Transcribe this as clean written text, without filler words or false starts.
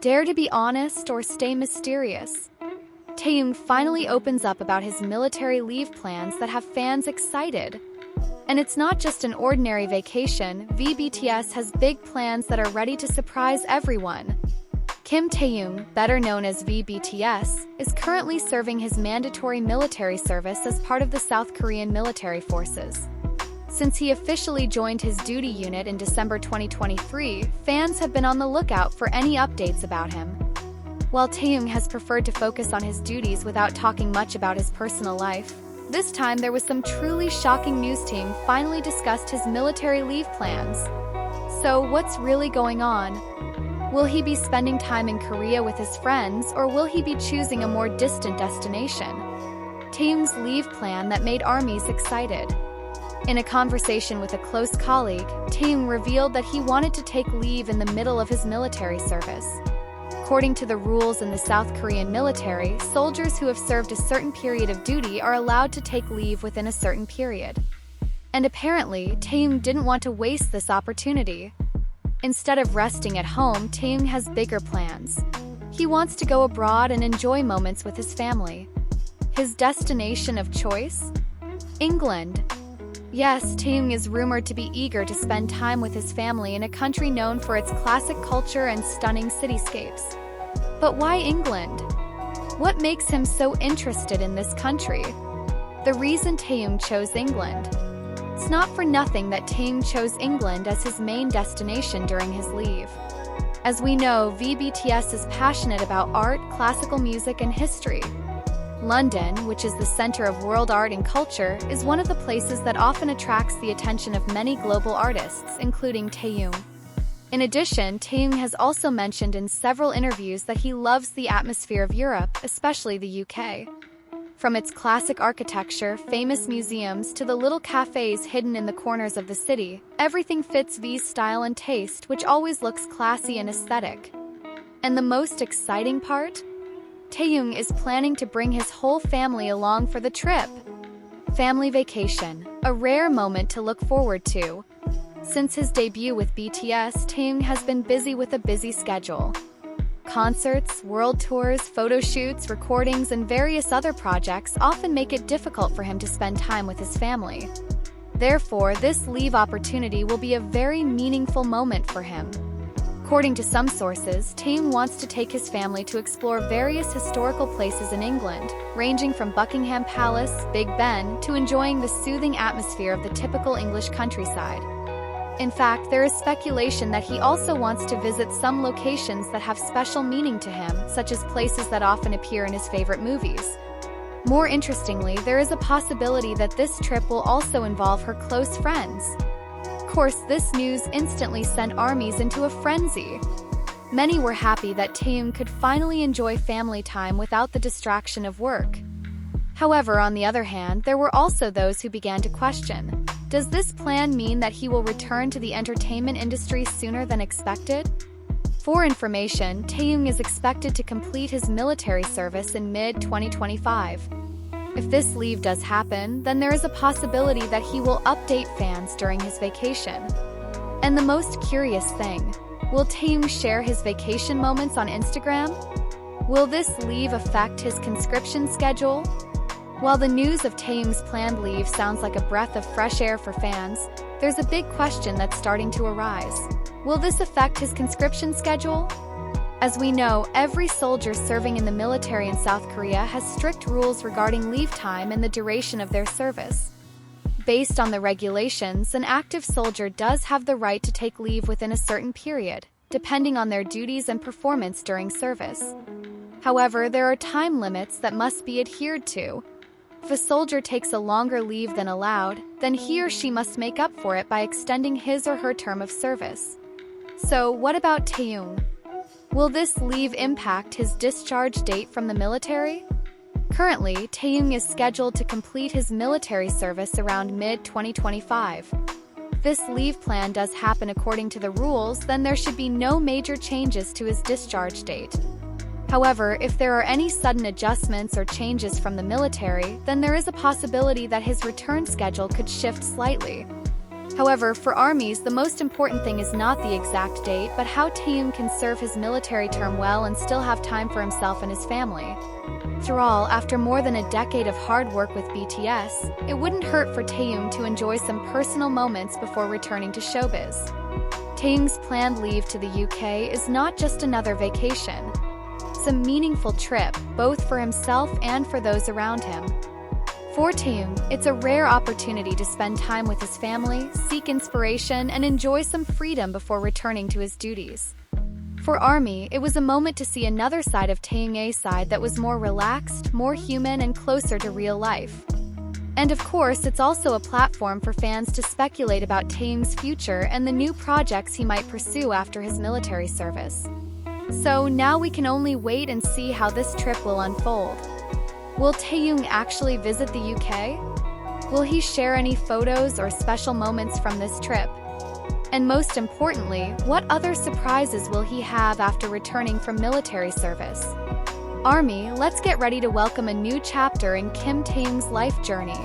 Dare to be honest or stay mysterious? Taehyung finally opens up about his military leave plans that have fans excited. And it's not just an ordinary vacation, BTS has big plans that are ready to surprise everyone. Kim Taehyung, better known as BTS, is currently serving his mandatory military service as part of the South Korean military forces. Since he officially joined his duty unit in December 2023, fans have been on the lookout for any updates about him. While Taehyung has preferred to focus on his duties without talking much about his personal life, this time there was some truly shocking news. Taehyung finally discussed his military leave plans. So what's really going on? Will he be spending time in Korea with his friends, or will he be choosing a more distant destination? Taehyung's leave plan that made ARMYs excited. In a conversation with a close colleague, Taehyung revealed that he wanted to take leave in the middle of his military service. According to the rules in the South Korean military, soldiers who have served a certain period of duty are allowed to take leave within a certain period. And apparently, Taehyung didn't want to waste this opportunity. Instead of resting at home, Taehyung has bigger plans. He wants to go abroad and enjoy moments with his family. His destination of choice? England. Yes, Taehyung is rumored to be eager to spend time with his family in a country known for its classic culture and stunning cityscapes. But why England? What makes him so interested in this country? The reason Taehyung chose England. It's not for nothing that Taehyung chose England as his main destination during his leave. As we know, BTS is passionate about art, classical music, and history. London, which is the center of world art and culture, is one of the places that often attracts the attention of many global artists, including Taehyung. In addition, Taehyung has also mentioned in several interviews that he loves the atmosphere of Europe, especially the UK. From its classic architecture, famous museums, to the little cafes hidden in the corners of the city, everything fits V's style and taste, which always looks classy and aesthetic. And the most exciting part? Taehyung is planning to bring his whole family along for the trip. Family vacation, a rare moment to look forward to. Since his debut with BTS, Taehyung has been busy with a busy schedule. Concerts, world tours, photo shoots, recordings, and various other projects often make it difficult for him to spend time with his family. Therefore, this leave opportunity will be a very meaningful moment for him. According to some sources, Taehyung wants to take his family to explore various historical places in England, ranging from Buckingham Palace, Big Ben, to enjoying the soothing atmosphere of the typical English countryside. In fact, there is speculation that he also wants to visit some locations that have special meaning to him, such as places that often appear in his favorite movies. More interestingly, there is a possibility that this trip will also involve her close friends. Of course, this news instantly sent ARMYs into a frenzy. Many were happy that Taehyung could finally enjoy family time without the distraction of work. However, on the other hand, there were also those who began to question, does this plan mean that he will return to the entertainment industry sooner than expected? For information, Taehyung is expected to complete his military service in mid-2025. If this leave does happen, then there is a possibility that he will update fans during his vacation. And the most curious thing, will Taehyung share his vacation moments on Instagram? Will this leave affect his conscription schedule? While the news of Taehyung's planned leave sounds like a breath of fresh air for fans, there's a big question that's starting to arise. Will this affect his conscription schedule? As we know, every soldier serving in the military in South Korea has strict rules regarding leave time and the duration of their service. Based on the regulations, an active soldier does have the right to take leave within a certain period, depending on their duties and performance during service. However, there are time limits that must be adhered to. If a soldier takes a longer leave than allowed, then he or she must make up for it by extending his or her term of service. So, what about Taehyung? Will this leave impact his discharge date from the military? Currently, Taehyung is scheduled to complete his military service around mid-2025. If this leave plan does happen according to the rules, then there should be no major changes to his discharge date. However, if there are any sudden adjustments or changes from the military, then there is a possibility that his return schedule could shift slightly. However, for ARMYs, the most important thing is not the exact date, but how Taehyung can serve his military term well and still have time for himself and his family. After all, after more than a decade of hard work with BTS, it wouldn't hurt for Taehyung to enjoy some personal moments before returning to showbiz. Taehyung's planned leave to the UK is not just another vacation. It's a meaningful trip, both for himself and for those around him. For Taehyung, it's a rare opportunity to spend time with his family, seek inspiration, and enjoy some freedom before returning to his duties. For ARMY, it was a moment to see another side of Taehyung's side that was more relaxed, more human, and closer to real life. And of course, it's also a platform for fans to speculate about Taehyung's future and the new projects he might pursue after his military service. So now we can only wait and see how this trip will unfold. Will Taehyung actually visit the UK? Will he share any photos or special moments from this trip? And most importantly, what other surprises will he have after returning from military service? ARMY, let's get ready to welcome a new chapter in Kim Taehyung's life journey.